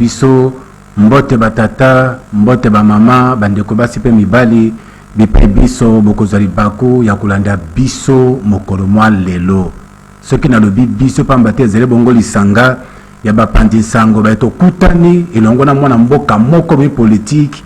biso mbote batata mbote ba mama bandeko basi pe mibali bipe biso bokozali bako ya kolanda biso mokolo mwa lelo soki na lobi biso pamba te ezele bongo lisanga ya bapandi sango ba eto kutani elongo na mwana mboka moko bi politique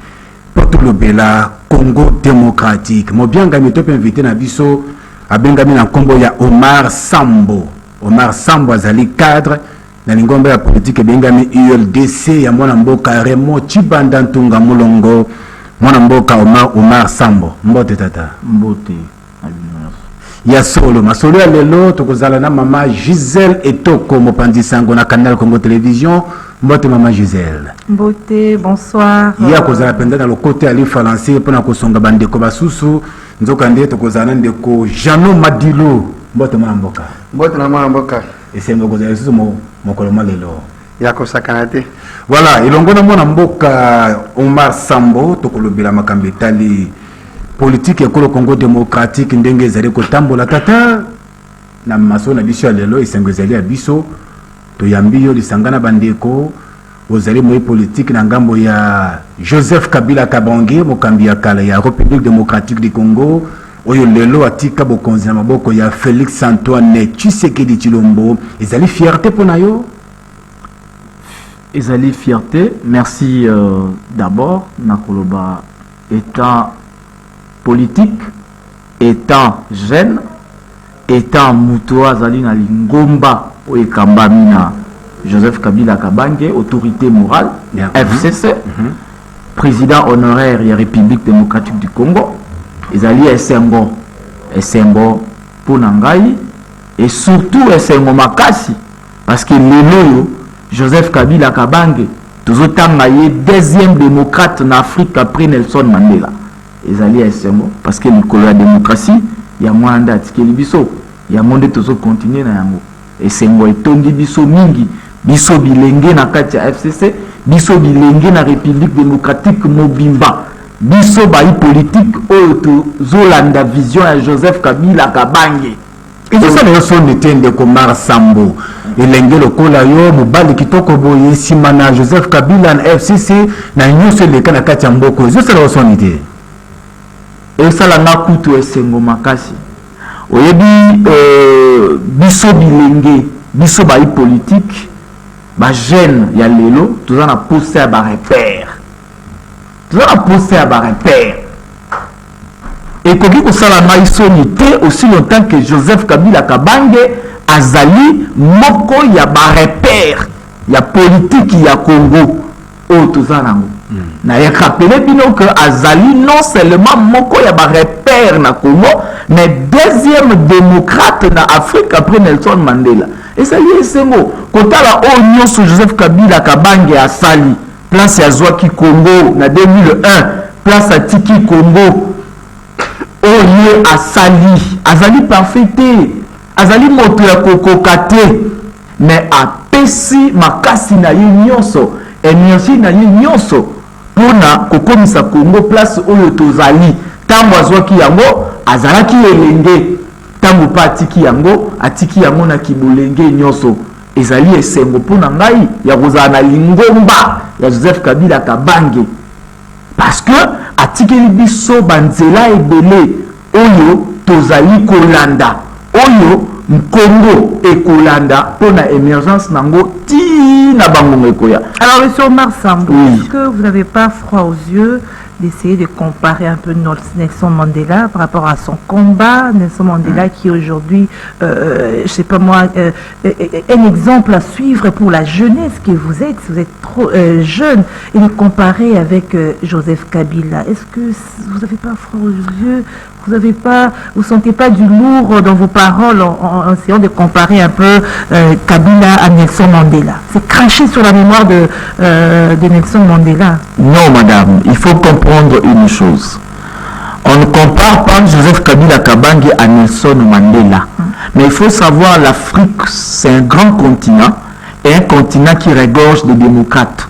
poto lobela Congo démocratique mobianga mitope invité na biso abengami na kombo ya Omar Sambo azali cadre na lingomba ya politique bengami ULDC ya mwana mboka Remo Chibanda Ntunga Mulongo mwana mboka Omar Sambo mbote tata mbote ya solo masolo ya lelo tokozala na mama Gisèle Etoko mopandi sango na Canal Congo Télévision mbote mama Gisèle mbote bonsoir ya kozala penda na le côté ali français pona kosonga bandeko basusu nzoka nde tokozala ndeko Jano Madilo mbote mwana mboka na mwana mboka esembo kozala susu mokolo lelo ya kosakana te voilà ilongo na mwana mboka Omar Sambo tokolobela makambo etali politique ekolo Congo démocratique ndenge ezali kotambola tata na maso na biso ya lelo esengo ezali ya biso toyambi yo lisangana bandeko ozali moi politique na ngambo ya Joseph Kabila Kabange mokambi ya kala ya République démocratique du Congo oyo lelo atika bokonzi na maboko ya Félix Antoine Tshisekedi Tshilombo ezali fierté pona yo ezali fierté merci d'abord nakoloba étant politique étant jeune étant muto azali na lingomba oyo ekambami na Joseph Kabila Kabange autorité morale FCC président honoraire ya République démocratique du Congo ezali esengo pona ngai et surtout esengo makasi parce que lelo Joseph Kabila Kabange tozotanga ye deuxième démocrate en Afrique après Nelson Mandela ezali esengo parce que likolo ya démocratie ya mwanda atikeli biso ya monde tozo continuer na yango esengo etongi biso mingi biso bilenge na kati ya FCC biso bilenge na République démocratique mobimba biso bayi politique oyo tozolanda vision ya Joseph Kabila Kabange ezosala yo sonde te ndeko Omar Sambo elenge lokola yo mobali kitoko boye nsima na Joseph Kabila na FCC na nyonso eleka na kati ya mboko ezosala yo sonde te esala nga kutu esengo makasi oyebi biso bilenge biso bayi politique ba jeune ya lelo toza na poste ya ba repère ekoki kosala ngai soni te aussi longtemps que Joseph Kabila Kabange azali moko ya ba repère ya politique ya Congo oyo toza nango na ye rappele bino que azali non seulement moko ya ba repère na Congo mais deuxième démocrate na Afrique après Nelson Mandela ezali esengo kotala oyo nyonso Joseph Kabila Kabange asali place ya zwaki Congo na 2001 place atiki Congo oyo azali parfait te azali moto ya kokoka te mais apesi makasi na ye nyonso énergie na ye nyonso pona kokomisa Congo place oyo tozali ntango azwaki yango azalaki elenge ntango pa atiki yango na kibolenge nyonso ezali esengo pona ngai ya kozala na lingomba ya Joseph Kabila Kabange parce que atikeli biso banzela ebele oyo tozali kolanda oyo Congo ekolanda pona émergence nango ti na bango ekoya. Alors monsieur Omar Sambo, oui. Est-ce que vous n'avez pas froid aux yeux d'essayer de comparer un peu Nelson Mandela par rapport à son combat, Nelson Mandela qui aujourd'hui, je sais pas moi, un exemple à suivre pour la jeunesse que vous êtes trop jeune, et le comparer avec Joseph Kabila. Est-ce que vous n'avez pas froid aux yeux, vous sentez pas du lourd dans vos paroles en essayant de comparer un peu Kabila à Nelson Mandela? C'est cracher sur la mémoire de Nelson Mandela. Non madame, il faut comprendre une chose. On ne compare pas Joseph Kabila Kabange à Nelson Mandela. Mais il faut savoir l'Afrique, c'est un grand continent et un continent qui regorge de démocrates.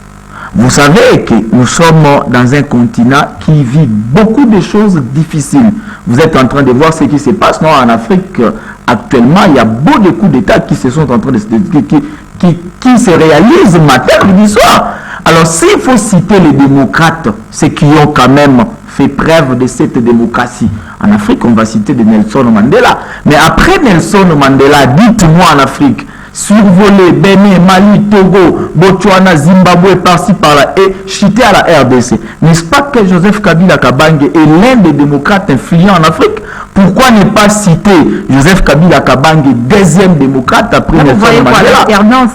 Vous savez que nous sommes dans un continent qui vit beaucoup de choses difficiles. Vous êtes en train de voir ce qui se passe en Afrique actuellement. Il y a beaucoup d'États qui se sont en train de qui se réalisent matin du soir. Alors s'il faut citer les démocrates, ceux qui ont quand même fait preuve de cette démocratie en Afrique, on va citer de Nelson Mandela. Mais après Nelson Mandela, dites-moi en Afrique, survoler Bénin, Mali, Togo, Botswana, Zimbabwe, par-ci, par-là, et chuter à la RDC. N'est-ce pas que Joseph Kabila Kabange est l'un des démocrates influents en Afrique? Pourquoi ne pas citer Joseph Kabila Kabange, deuxième démocrate après Nelson Mandela? Vous voyez l'alternance.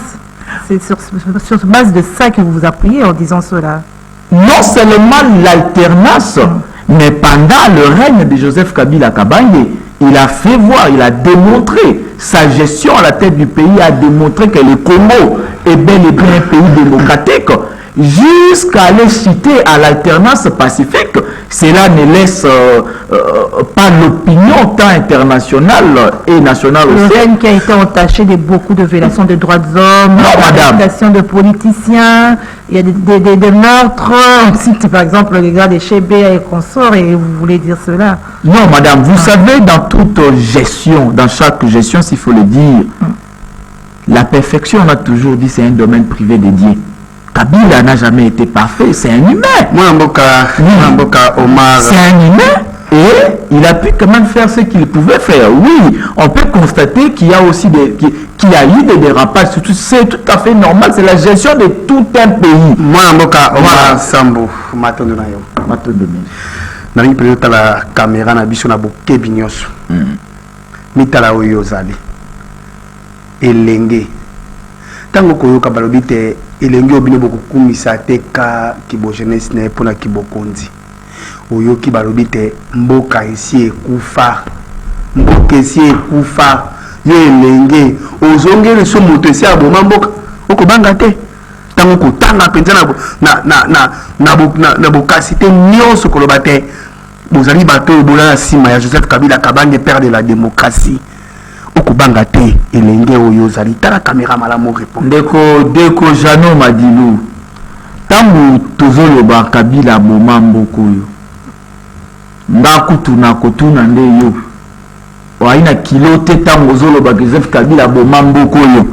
C'est sur base de ça que vous vous appuyez en disant cela. Non seulement l'alternance, mais pendant le règne de Joseph Kabila Kabange, il a fait voir, il a démontré sa gestion à la tête du pays, a démontré que le Congo est bel et bien un pays démocratique, jusqu'à aller citer à l'alternance pacifique. Cela ne laisse pas l'opinion tant internationale et nationale aussi. Le règne qui a été entaché de beaucoup de violations des droits de l'homme, d'arrestations de politiciens, il y a des meurtres. On cite par exemple les gars des Chébé et consorts, et vous voulez dire cela? Non, madame, vous savez, dans toute gestion, dans chaque gestion, s'il faut le dire, la perfection, on a toujours dit, c'est un domaine privé dédié. Kabila n'a jamais été parfait, c'est un humain. Omar. C'est un humain et il a pu quand même faire ce qu'il pouvait faire. Oui, on peut constater qu'il y a aussi qu'il y a eu des dérapages. C'est tout à fait normal, c'est la gestion de tout un pays. Omar Sambo, Matondo Nayo. Matondo Nayo. Nani peut la caméra na biso na bokebi nyonso. Mitala oyo zali. Elenge. Tango koyoka balobi te elenge obine bokukumisa te ka kibo jeunesse ne pona kibo konzi. Oyoki balobi te mboka esi ekufa. Mboka esi ekufa. Yo elenge ozongele so moto esi aboma mboka okobanga te. Tango kotanga penza na bokasi te nyonso koloba te. Bozali bato bola na sima ya Joseph Kabila Kabange, père de la démocratie. Okubanga te elenge oyo zali tala caméra malamu répond Deko Jano Madilu tangu tozoloba Kabila boma mboko yo ndakutuna kotuna nde yo waina kilo te tangu zoloba Joseph Kabila boma mboko yo.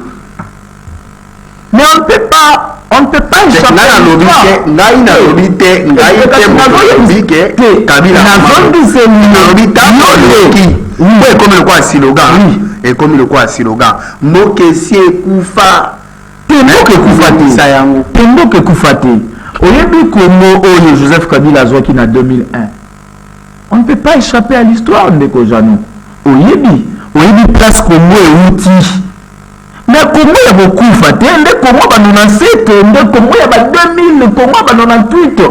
Mais on ne peut pas échapper et comme le quoi slogan Mokesi ekufa Tembo Kufate oyebi Congo oyo Joseph Kabila zwaki na 2001. On ne peut pas échapper à l'histoire de Kojano. Oyebi place Congo euti. Mais Congo ya bokufa te nde Congo ba 97 nde Congo ya ba 2000 Congo ba 98.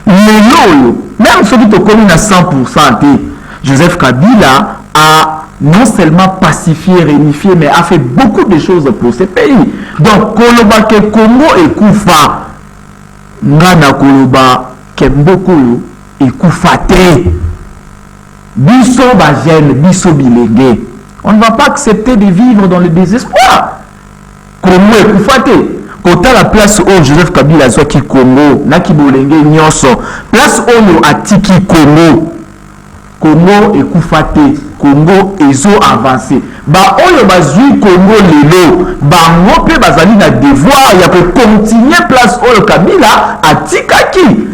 Lelo même soki tokomi na 100% te Joseph Kabila a non seulement pacifié, réunifié, mais a fait beaucoup de choses pour ce pays. Donc, Koloba ke Congo et Koufa, Ngana Koloba ke Mboko et Koufate, Bisso Bajen, Bisso Bilégué. On ne va pas accepter de vivre dans le désespoir. Congo et Koufate. Quand à la place où Joseph Kabila Zoki Congo, Naki Bolenge Nyonso, place où Atiki Congo. Congo et Koufate, Congo ezo avancé. Ba oyo bazui Congo lelo, ba ngope bazali na devoir ya ko continuer place oyo Kabila atikaki.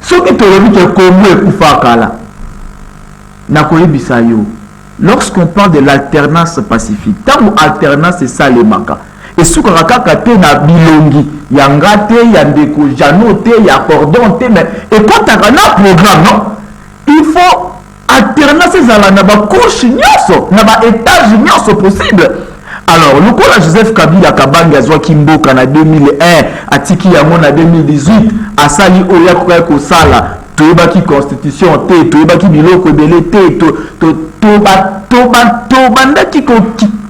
Soki tolobi ke Congo et Koufakala. Na koyebisa yo. Lorsqu'on parle de l'alternance pacifique, tant alternance c'est ça le maka. Et ce qu'on a kate na bilongi, yanga te, yandeko jano te, ya cordon te, mais et quand tu as un programme, non, il faut alternance ezala na ba couche nyonso na ba étage nyonso possible. Alors lokola Joseph Kabila Kabange azwaki mboka na 2001 atiki yango na 2018 asali oya koya kosala toyebaki constitution te toyebaki biloko ebele te tobandaki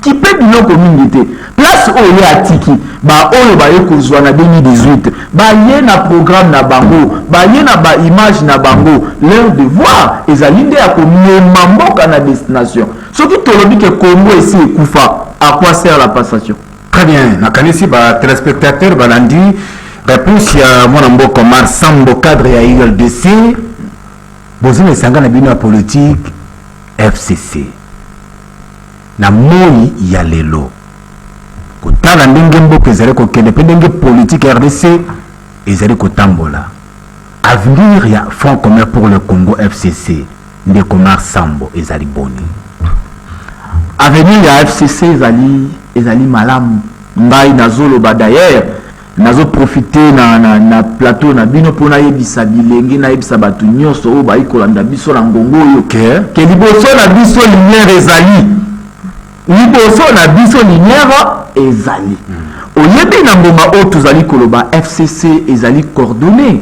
kipe biloko mingi te place oyo atiki ba oyo baye kozwa na 2018 baye na programme na bango baye na ba image na bango leur devoir ezali nde ya komema mboka na destination soki tolobi ke Congo esi ekufa à quoi sert la passation. Très bien nakanisi ba téléspectateur balandi réponse ya mwana mboka Omar Sambo cadre ya ILDC bozina esanga na bino ya politique FCC na moi ya lelo kotala ndenge mboka ezali kokende mpe ndenge politique RDC ezali kotambola. Avenir ya Front commun pour le Congo FCC ndeko Sambo ezali boni. Avenir ya FCC ezali malamu. Ngai nazoloba d'ailleurs nazo profiter na plateau na bino pona yebisa bilenge na yebisa batu nyonso o ba ikolanda biso na ngongo yo ke liboso na biso lumière ezali. Liboso na biso lumière ezali. Oyebi na mboma o tozali koloba FCC ezali coordonné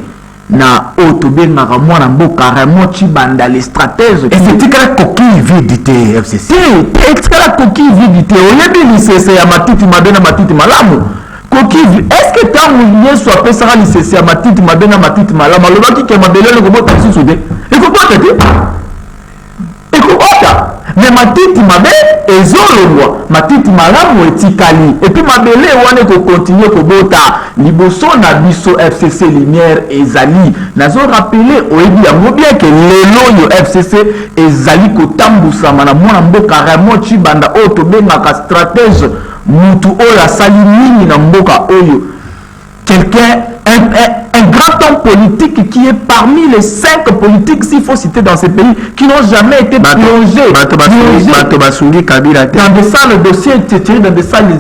na otobengaka mwana mboka Raymond Chibanda les stratèges. Et c'est que la coquille vide de FCC. Est-ce que la coquille vide te oyebi licence ya matiti mabena matiti malamu? Coquille est-ce que tant mouillé soit fait ça licence ya matiti mabena matiti malamu alobaki ke mabele le gobo taxi soudé. Et ko bota te? Et ko bota? Mais matiti mabe ezolongwa matiti malamu etikali et puis mabele wane ko continuer ko bota liboso na biso FCC lumière ezali nazo rappeler oyebi yango bien que lelo yo FCC ezali ko tambusama na mwana mboka Raymond Chibanda o to bengaka stratège mutu oyo asali nini na mboka oyo quelqu'un un grand homme politique qui est parmi les 5 politiques, s'il faut citer dans ces pays, qui n'ont jamais été plongés dans des salles de dossiers, dans des salles de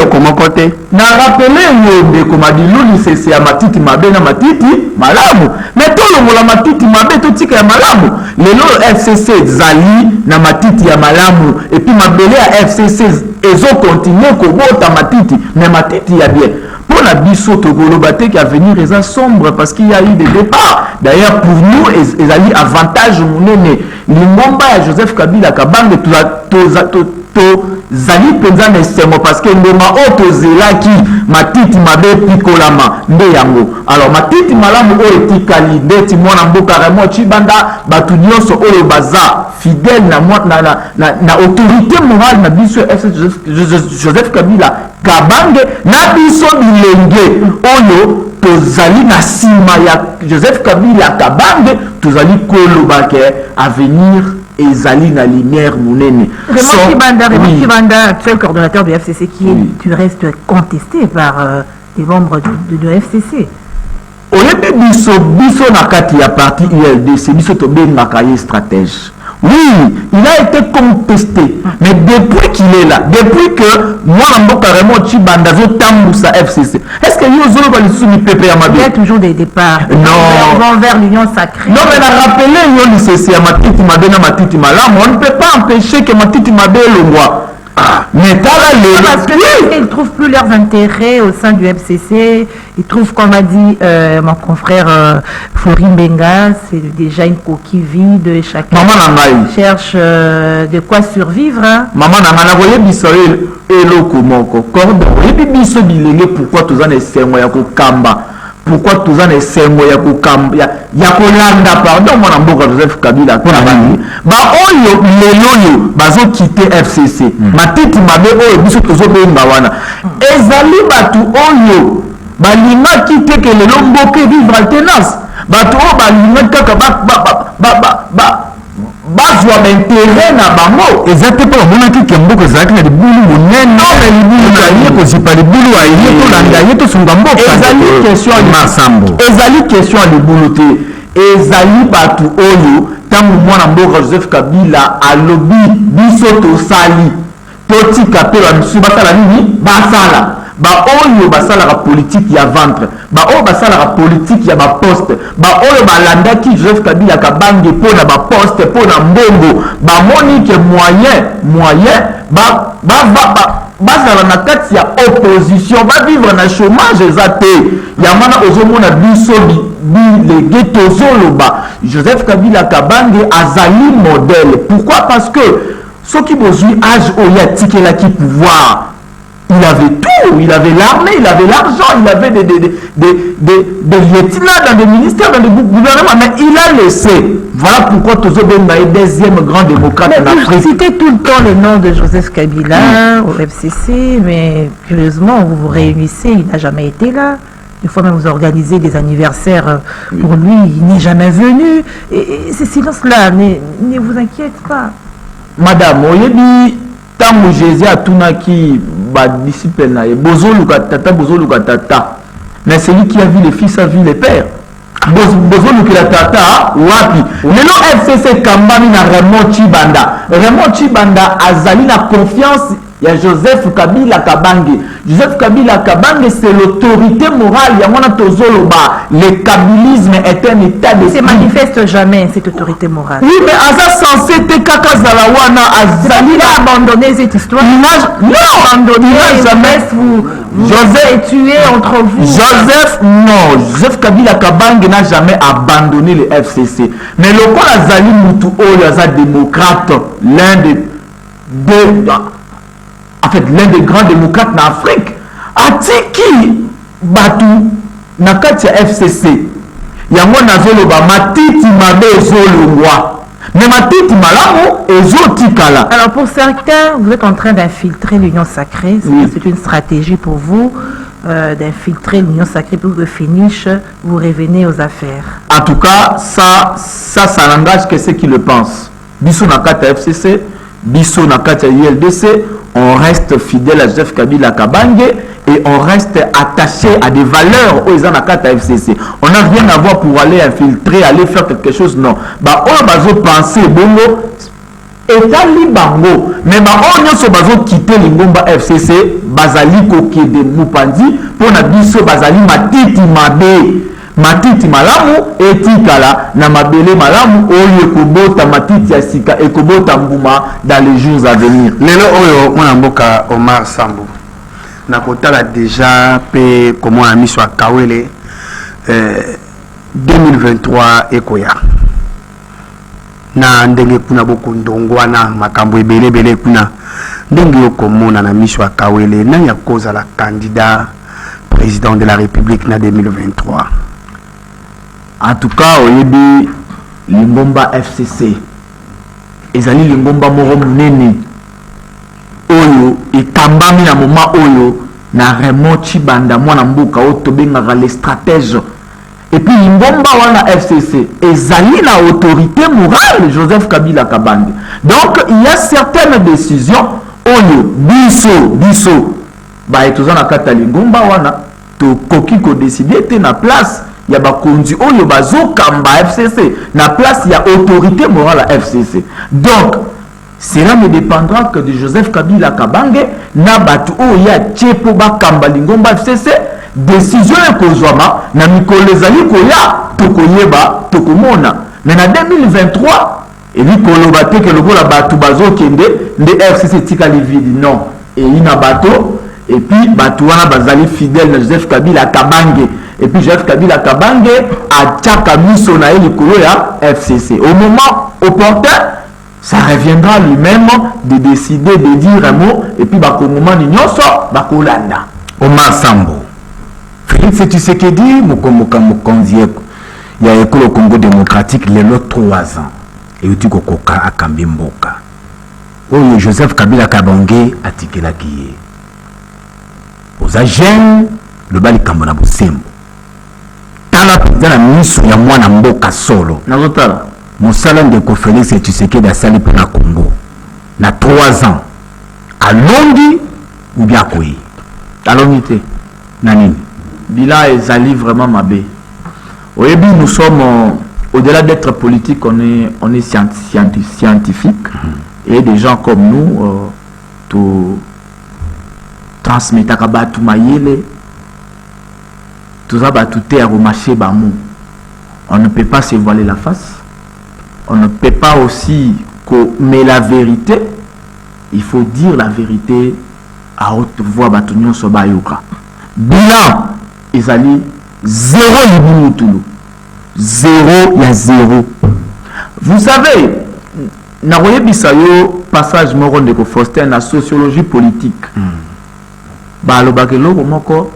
comment côté na rappelé yombe comme a dit l'uni c'est à matiti mabe na matiti malamu mais tout le monde matiti mabe tout tika ya malamu lelo FCC zali na matiti ya malamu et puis mabele à FCC ezo continuer ko bota matiti mais matiti ya bien pour la biso togolobate qui a venir est sombre parce qu'il y a eu des départs d'ailleurs pour nous ezali avantage munene lingomba ya Joseph Kabila Kabange zali penza na esengo parce que ndema oto zelaki matiti mabe pikolama nde yango alors matiti malamu oyo etikali ndeti mwana mboka Raymond Chibanda batu nyonso oyo baza fidèle na autorité morale na biso Joseph Kabila Kabange na biso bilenge oyo tozali na sima ya Joseph Kabila Kabange tozali koloba ke avenir ezali na lumière munene. Raymond Chibanda, actuel coordonnateur du FCC, qui est du reste contesté par les membres de FCC. Oyebi biso na kati ya parti ULDC biso tobengaka ye stratège. Oui, il a été contesté. Mais depuis qu'il est là, depuis que moi, Raymond Chibanda veut tambousa FCC, est-ce que nous il y a toujours des départs. Non. Vers l'union sacrée. Non, mais la rappeler, on ne peut pas empêcher que Matiti Mabe le voit. Mais parce qu'ils ne trouvent plus leurs intérêts au sein du FCC. Ils trouvent, comme a dit mon confrère Florin Benga, c'est déjà une coquille vide. Chacun cherche de quoi survivre. Maman n'a pas dit pourquoi tous en essayons Kamba. Pourquoi tous en essayons ya kolanda pardon mon amboka Joseph Kabila pona bani ba oyo leloyo bazo quitter FCC matiti mabe oyo biso tozo benga wana ezali batu oyo balima quitter que lelo mboke vivre alternance batu o balima kaka bazwa intérêt na bango exactement mona ki kembo ezalaki na libulu monene non mais libulu na ye ko zipa libulu aye to landa ye to sunga mboka ezali question ya masambo ezali question ya libulu te ezali batu oyo tangu mwana mboka Joseph Kabila alobi biso tosali totika pe ba misu basala nini basala ba oyo basalaka politique ya ventre ba oyo basalaka politique ya ba poste ba oyo balandaki Joseph Kabila Kabange pona ba poste pona mbongo ba moni ke moyen bazala na kati ya opposition ba vivre na chômage ezate ya mana ozomona biso bilege tozoloba Joseph Kabila Kabange azali modèle. Pourquoi? Parce que ceux qui bozui âge oya tikelaki pouvoir, il avait tout, il avait l'armée, il avait l'argent, il avait des lieutenants dans des ministères, dans des gouvernements, mais il a laissé. Voilà pourquoi Tozobenga est deuxième grand démocrate en Afrique. Vous citez tout le temps le nom de Joseph Kabila au FCC, mais curieusement, vous vous réunissez, il n'a jamais été là. Des fois même vous organisez des anniversaires pour lui, il n'est jamais venu. Et ce silence-là, ne vous inquiète pas. Madame, oyebi tango Jésus atunaki ba disciple na ye bozoluka tata Mais celui qui a vu les fils a vu les pères. Besoin de la tata, wapi. Lelo FCC Kambami na Raymond Chibanda. Raymond Chibanda azali na confiance. Il y a Joseph Kabila Kabange. Joseph Kabila Kabange, c'est l'autorité morale. Il y a mon tozoloba. Le kabilisme est un état de... Il ne se manifeste jamais, cette autorité morale. Oui, mais Aza censé être Kakazalawana, Azali a abandonné cette histoire. Non, il n'a jamais... Joseph est tué entre vous. Joseph Kabila Kabange n'a jamais abandonné le FCC. Mais le coup Azali Moutou Oyaza démocrate, l'un des grands démocrates en Afrique, atiki batu nakatia FCC. Yango nazoloba matiti mabe ezolongwa. Mais matiti malamu ezotikala. Alors pour certains, vous êtes en train d'infiltrer l'union sacrée. C'est une stratégie pour vous d'infiltrer l'union sacrée pour que finish vous revenez aux affaires. En tout cas, ça n'engage que ceux qui le pensent. Biso nakata FCC, biso nakata ILDC, on reste fidèle à Joseph Kabila Kabange et on reste attaché à des valeurs aux Anakata FCC. On n'a rien à voir pour aller infiltrer, aller faire quelque chose, non. Bah, on va penser, bongo, état libango, mais bah, on va quitter l'Ingomba FCC, bazali koke de Mupandi, pour na biso bazali matiti mabe. Matiti malamu etikala na mabele malamu oyo ekobota matiti ya sika ekobota mbuma dans les jours à venir. Lelo oyo mwana mboka Omar Sambo na kotala déjà pe comment a mis sur Kawele 2023 ekoya na ndenge kuna boko ndongwana makambo ebele kuna ndenge yokomona na mission ya Kawele nani ya koza la candidat président de la République na 2023. En tout cas, oyebi Lingomba FCC ezali Lingomba moro munene oyo ekambami na moment oyo na Raymond Chibanda mwana mbuka oyo tobengaka les stratèges. Et puis Lingomba wana FCC ezali na autorité morale Joseph Kabila Kabange. Donc il y a certaines décisions oyo biso ba etozana kata Lingomba wana to koki ko décider te na place il y a bakonzi oyo bazokamba FCC na place il y a autorité morale à FCC. Donc cela ne dépendra que de Joseph Kabila Kabange na batu oyo ya tchepo bakamba Lingomba FCC décision ekozwama na mikolo ezali koya tokoyeba tokomona. Mais na 2023 elikolo bateke lokola batu bazokende nde FCC tikali vidi non et ina bato et puis batu wana bazali fidèle na Joseph Kabila Kabange. Et puis Joseph Kabila Kabange a tchaka miso na likolo ya FCC. Au moment opportun, ça reviendra lui-même de décider de dire un mot et puis bakongoma nyonso bakolanda. Omar Sambo. Félix Tshisekedi mokonzi ya ekolo Congo démocratique lelo 3 ans. Et uti kokoka akambi mboka. Oyo Joseph Kabila Kabange atikelaki ye. Oza jeune le bali kambona bosembo. Tala pizana miso ya mwana mboka solo. Nazotala. Mosala ndeko Félix Tshisekedi asali pona Congo. Na 3 ans. Alongi ou bien koyi. Alongi te. Nanini. Bila ezali vraiment mabe. Oyebi nous sommes au-delà d'être politique, on est scientifique. Et des gens comme nous tout transmettre kabatu mayele. Tout ça tout terre au marché bamou. On ne peut pas se voiler la face. On ne peut pas aussi mais la vérité, il faut dire la vérité à haute voix batunyon sobayoka. Bilan ezali 0 libulutulu. 0 ya 0. Vous savez, naroye bisayo passage moko ndeko Faustin na sociologie politique. Balobakelo moko.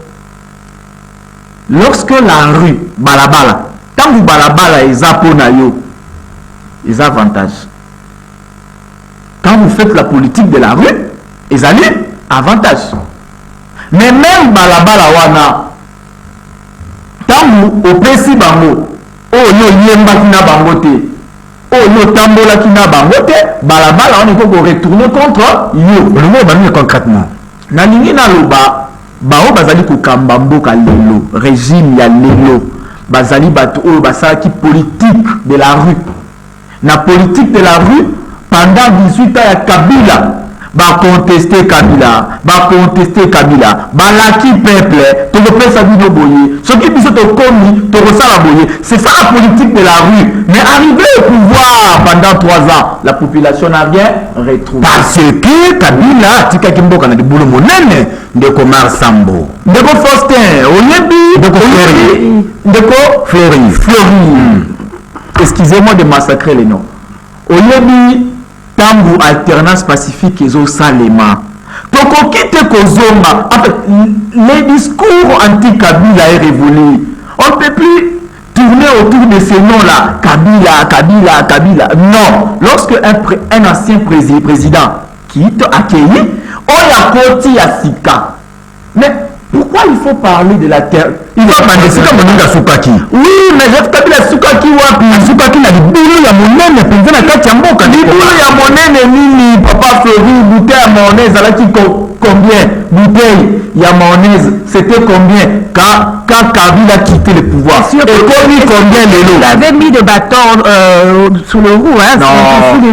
Lorsque la rue, balabala, tant que balabala est zapona yo, les avantages. Quand vous faites la politique de la rue, ils allaient avantage. Mais même balabala wana, tant que au précis bango, oh yo yemba kina bangote, oh yo tambola kina bangote, balabala on est pour retourner contre yo. Le mot va concrètement. Na lingi na loba. bao bazali kokamba mboka lelo régime ya lelo bazali bato oyo basalaki politique de la rue na politique de la rue pendant 18 ans ya Kabila bacontester Kabila balaki peuple tokopesa bino boye soki biso tokomi tokosala boye. C'est ça la politique de la rue. Mais arrivé au pouvoir pendant 3 ans la population n'a rien retrouvé parce que Kabila tikaki mboka na libulu monene ndeko Mar Sambo ndeko Faustin oyebi ndeko Fleury. Excusez-moi de massacrer les noms. Oyebi Tambu alternance pacifique ezo salema. Tokoki te kozonga. En fait, les discours anti-Kabila est révolu. On ne peut plus tourner autour de ces noms-là. Kabila. Non. Lorsque un ancien président quitte, accueilli, on a côté à Sika. Mais pourquoi il faut parler de la terre? Il va parler de Moninga Soukaki. Oui, mais Joseph Kabila Soukaki wapi? Soukaki na libulu ya monene penza na kati ya mboka. Libulu ya monene nini papa Fleury bouteille ya mayonnaise alaki combien? Bouteille ya mayonnaise c'était combien quand Kabila quitté le pouvoir? Et combien lelo? Vous avez mis des bâtons sous le roue, hein? Non.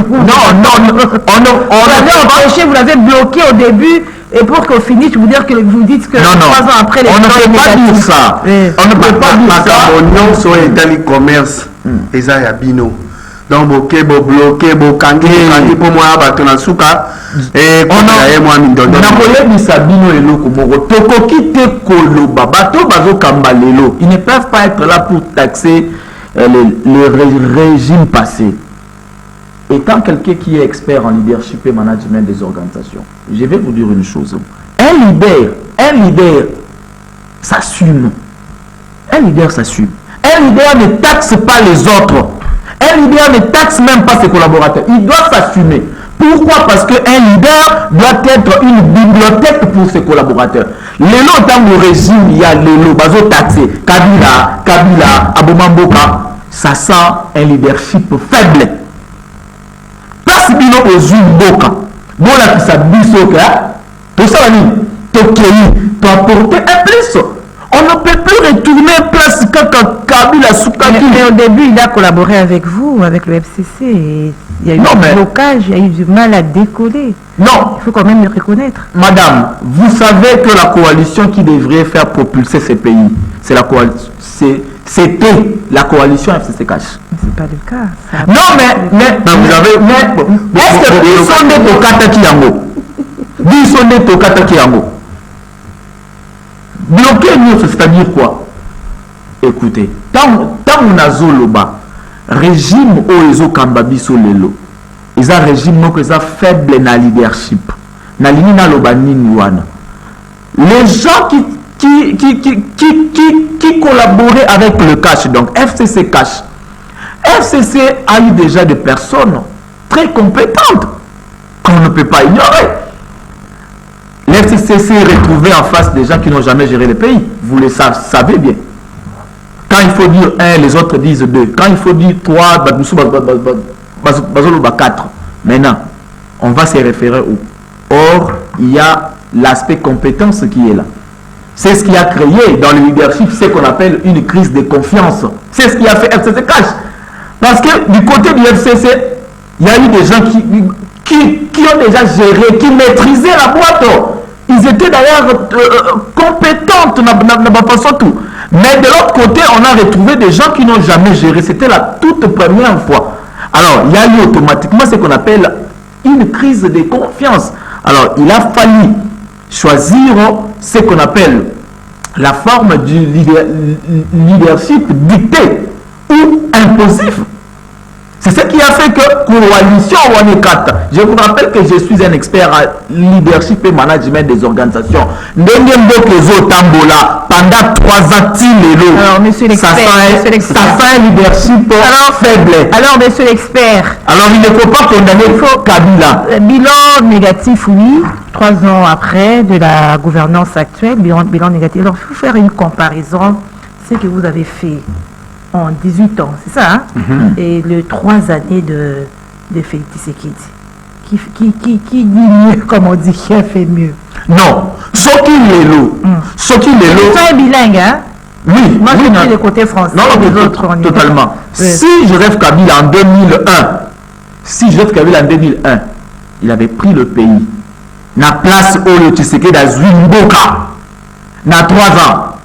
Vous l'avez empêché, vous l'avez bloqué au début. Et pour qu'on finisse, vous dites que 3 ans après, on ne peut pas dire ça. On ne peut pas dire ça. Oignon so etali commerce eza ya bino. Donc boke bo bloqué bo kangi pour moi bato na suka et on a moi mindondo. Na koyebisa bino eloko moko tokoki te koloba bato bazokamba lelo. Ils ne peuvent pas être là pour taxer le régime passé. Étant quelqu'un qui est expert en leadership et management des organisations, je vais vous dire une chose. Un leader s'assume. Un leader ne taxe pas les autres. Un leader ne taxe même pas ses collaborateurs. Il doit s'assumer. Pourquoi? Parce qu'un leader doit être une bibliothèque pour ses collaborateurs. Lelo dans le régime, il y a lelo, bazo taxé, Kabila, Abomamboka. Ça sent un leadership faible. Place bino ozwi mboka bolakisa biso ka tosala nini tokei toapporter un plus. On ne peut plus retourner place kaka Kabila Soukaki. Mais au début il a collaboré avec vous, avec le FCC, et il y a eu un blocage, il y a eu du mal à décoller. Non, il faut quand même le reconnaître. Madame, vous savez que la coalition qui devrait faire propulser ces pays, c'est la coalition, c'était la coalition FCC Cash. C'est pas le cas. Non, mais vous avez. Est-ce que Bissonde Tokata Kiyango bloquer nous, c'est-à-dire quoi? Écoutez, tant on a zoloba, régime oezo kambabiso lelo, ils ont régime non que ça faible na leadership, na lini na loba nini wana. Les gens qui collaboraient avec le cash, donc FCC Cash. FCC a eu déjà des personnes très compétentes qu'on ne peut pas ignorer. L'FCC s'est retrouvé en face des gens qui n'ont jamais géré le pays. Vous le savez bien. Quand il faut dire 1, les autres disent 2. Quand il faut dire 3, 4. Maintenant, on va se référer où? Or, il y a l'aspect compétence qui est là. C'est ce qui a créé dans le leadership ce qu'on appelle une crise de confiance. C'est ce qui a fait FCC Cash. Parce que du côté du FCC, il y a eu des gens qui ont déjà géré, qui maîtrisaient la boîte. Ils étaient d'ailleurs compétentes dans la façon tout. Mais de l'autre côté, on a retrouvé des gens qui n'ont jamais géré. C'était la toute première fois. Alors, il y a eu automatiquement ce qu'on appelle une crise de confiance. Alors, il a fallu choisir ce qu'on appelle la forme du leadership dicté ou imposif. C'est ce qui a fait que coalition Wanekata, je vous rappelle que je suis un expert en leadership et management des organisations. Tambola pendant 3 ans, alors, monsieur l'expert, ça fait un leadership faible. Alors, monsieur l'expert, alors il ne faut pas condamner Kabila. Bilan négatif, oui. 3 ans après de la gouvernance actuelle, bilan négatif. Alors, il faut faire une comparaison. Ce que vous avez fait en 18 ans, c'est ça, hein? Et les 3 années de Félix Tshisekedi. Qui dit mieux, comme on dit, qui a fait mieux? Non. Ce qui est l'eau. Ce qui est l'eau. C'est bilingue, hein? Oui. Moi, oui, j'ai pris non. le côté français. Non, les autres, on y va. totalement. Oui. Si Joseph Kabila en 2001, il avait pris le pays, na place où le Tshisekedi a Zui Mboka, na 3 ans,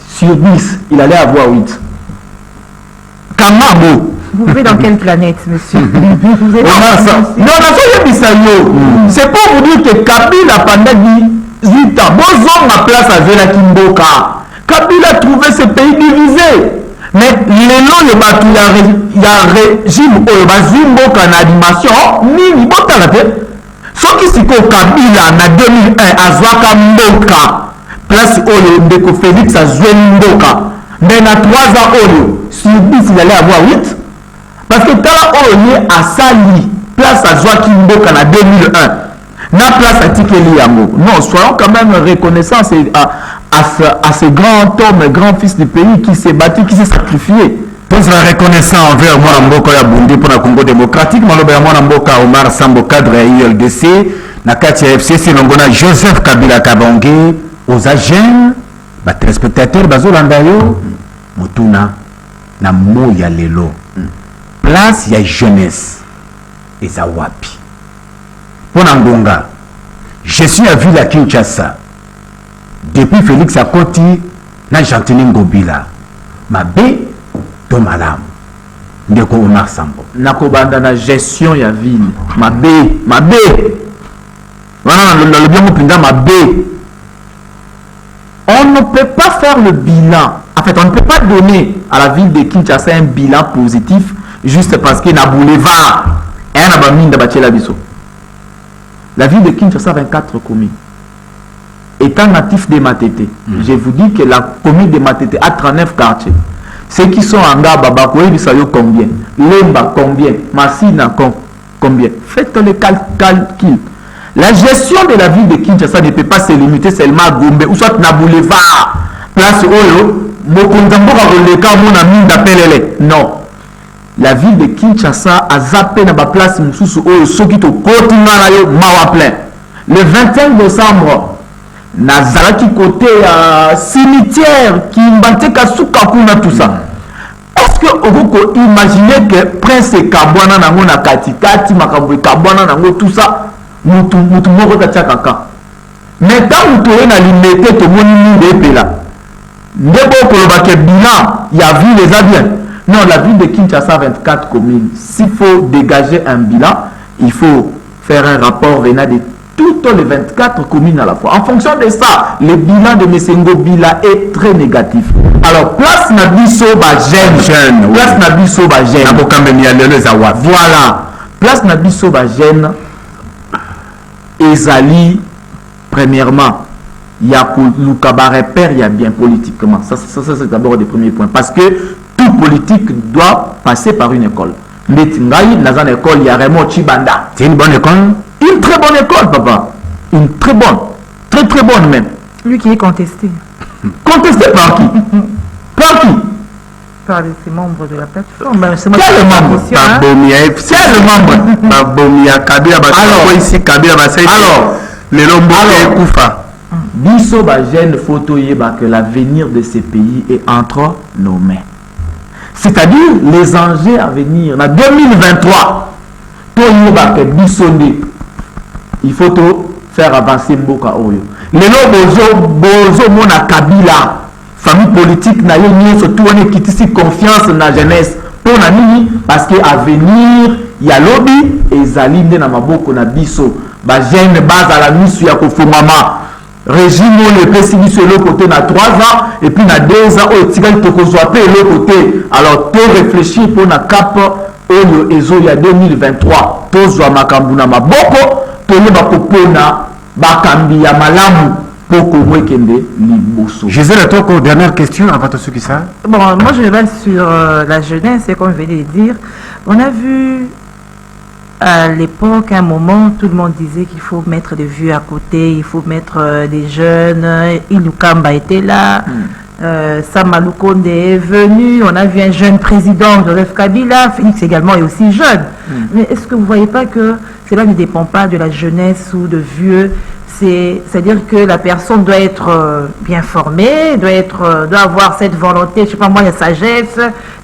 sur 10, il allait avoir 8. Kamabo. Vous vivez dans quelle planète, monsieur? Vous êtes Non, c'est pour vous dire que Kabila pendant 18 ans, Bozong a place à Zela Kimboka. Kabila a trouvé ce pays divisé. Mais les noms, il y a régime, il y a Zimboka en animation, ni Bota la tête. Ce qui s'est fait Kabila en 2001 à Zwaka Mboka, place où le Félix a joué Mboka. Mais dans 3 ans, sur 10, il allait avoir 8. Parce que quand on est à Sali, place à Joachim Mboka en 2001, na place à Tikeli Yango. Non, soyons quand même reconnaissants à ce grand homme, grand fils du pays qui s'est battu, qui s'est sacrifié. Tous la reconnaissant envers moi Mboka ya Bundi pour la Congo démocratique, maloba ya moi Mboka Omar Sambo cadre ya ULDC, na kati ya FCC longona Joseph Kabila Kabonge, aux agents, ba téléspectateurs bazolanda yo, mutuna na moya lelo. Place ya jeunesse eza wapi pona ngonga je suis à ville à Kinshasa depuis Félix Akoti na Gentini Ngobila mabe to malamu ndeko Omar Sambo nakobanda na gestion ya ville mabe wana le bien mopinda mabe. On ne peut pas faire le bilan, en fait on ne peut pas donner à la ville de Kinshasa un bilan positif juste parce qu'il y a un boulevard et un abamine de Bachela Bisso. La ville de Kinshasa a 24 communes. Étant natif de Matete, je vous dis que la commune de Matete a 39 quartiers. Ceux qui sont en Gaba, Bakoye Bisayo combien? Lemba combien? Massina combien? Faites le calcul. La gestion de la ville de Kinshasa ne peut pas se limiter seulement à Gombe ou soit na boulevard. Place Oyo, Mokonzamboka Roleka, mon ami d'appelele. Non. La ville de Kinshasa a zappé dans la place Moussou Oyo, Sokito, Kotimanayo, Mawa plein. Le 21 décembre, Nazaraki côté cimetière, qui m'a Kasuka Kuna, tout ça. Est-ce que vous pouvez imaginer que Prince Kabwana Nango na Katikati, Makabwe Kabwana Nango, tout ça, Moutou Moko Tachakaka. Mais quand vous trouvez dans l'immédiat, tout le monde est là. Ndebo Kolobake bilan, il y a vu les avions. Non, la ville de Kinshasa a 24 communes. S'il faut dégager un bilan, il faut faire un rapport venant de toutes les 24 communes à la fois. En fonction de ça, le bilan de Messengo Bila est très négatif. Alors, place Nabiso Bajen. Place Nabiso Bajen. Voilà. Place Nabiso Bajen. Ezali, premièrement, il y a le cabaret père, il y a bien politiquement. Ça c'est d'abord le premier point. Parce que tout politique doit passer par une école. Mais dans une école, il y a Raymond Chibanda. C'est une bonne école? Une très bonne école, papa. Une très bonne. Très très bonne même. Lui qui est contesté. Contesté par qui? Par qui? Par ses membres de la plateforme. Ben, c'est Quel membre? Quel membre? Kabila alors les Lombo Koufa. Biso Bajen photo yeba que l'avenir de ces pays est entre nos mains. C'est-à-dire les enjeux à venir. En 2023, il faut faire avancer Mboka Oyo. Les Bozo Mona Kabila, famille politique, n'a eu surtout on qui ici confiance dans la jeunesse. Pour nani parce que à venir il y a lobby et Zaline na maboko na biso ba jeune base à la mission ya kofumama régime le président sur le côté na 3 ans et puis na 2 ans au tigal to ko soit le côté alors to réfléchir pour na cap oyo ezo ya 2023 to zwa makambu na maboko to yeba kopona bakambi ya malamu. Gisèle, dernière question avant tout ce qui ça. Bon, moi je me base sur la jeunesse et comme je venais de dire, on a vu à l'époque, à un moment, tout le monde disait qu'il faut mettre des vieux à côté, il faut mettre des jeunes. Ilukamba était là, Samalou Konde est venu, on a vu un jeune président, Joseph Kabila, Félix également est aussi jeune. Mais est-ce que vous ne voyez pas que cela ne dépend pas de la jeunesse ou de vieux? C'est-à-dire que la personne doit être bien formée, doit avoir cette volonté, je sais pas moi, la sagesse.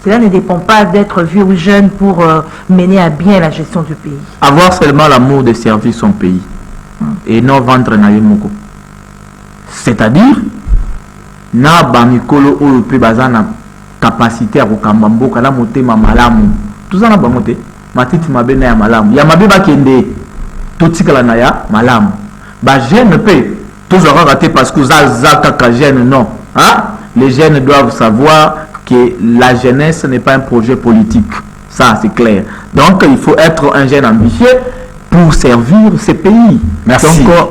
Cela ne dépend pas d'être vieux ou jeune pour mener à bien la gestion du pays. Avoir seulement l'amour de servir son pays et non vendre na yemoko. C'est-à-dire, na bamikolo oyo pe bazana capacité à kokamba mboka na motema malamu. Tout ça na bamote, matiti mabena ya malamu. Ya mabeba kende, totikala na ya malamu. Ba jeune pe tous aura raté parce que kaka jeune non hein? Les jeunes doivent savoir que la jeunesse n'est pas un projet politique, ça c'est clair. Donc il faut être un jeune ambitieux pour servir ce pays. Merci. Donc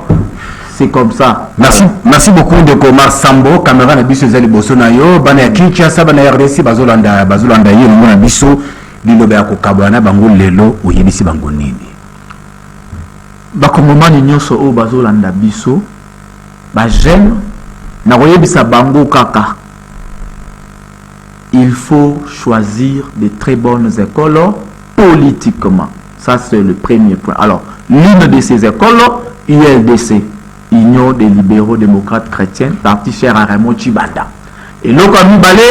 c'est comme ça. Merci beaucoup de Omar Sambo, caméra na biso zali boso na yo, bana ya Kinshasa bana ya RDC bazolanda yo na biso lilobe ya kokabwana bango lelo oyebisi bango nini. Bakongomani nyonso oyo bazolanda biso bajeune na koyebisa bango kaka il faut choisir de très bonnes écoles politiquement. Ça c'est le premier point. Alors l'une de ces écoles, ULDC, Union des libéraux démocrates chrétiens, parti cher à Raymond Chibanda. Et là comme il balé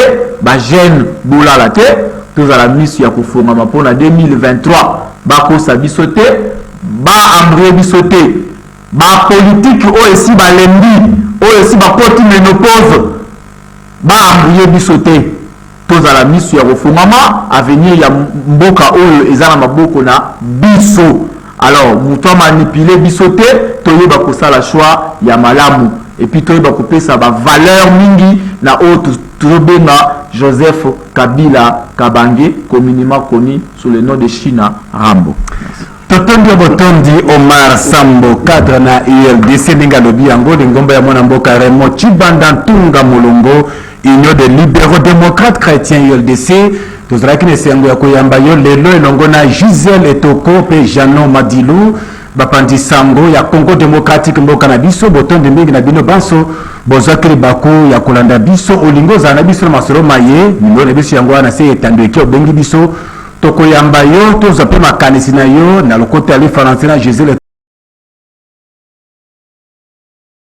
bajeune boula la tête tous à la mission ya kofongama pour la 2023 bako sabisote ba ambre bisoté ba politique o esi ba lembi o esi ba koti ménopause ba ambre bisoté tous à la mission ya kofongama avenir ya mboka oyo ezana maboko na biso. Alors muto manipuler bisoté toyeba ko sala choix ya malamu et puis toyeba ko pesa ba valeur mingi na autre tobenga Joseph Kabila Kabange, communément connu sous le nom de China Rambo. Totondi botondi Omar Sambo cadre na ULDC ninga lobi yango de ngomba ya mwana mboka Raymond Chibanda Ntunga Molongo Union des libéraux démocrates chrétiens ULDC tozalaki na esengo ya koyamba yo lelo elongo na Gisèle Etoko pe Janon Madilu bapandi sango ya Congo démocratique mboka na biso botondi mingi na bino banso bozakeli bako ya kolanda biso olingo za na biso masoro maye mino na biso yango na se etando eki obengi biso tokoyamba yo toza pe makanisi na yo na lokoto ya français na Gisèle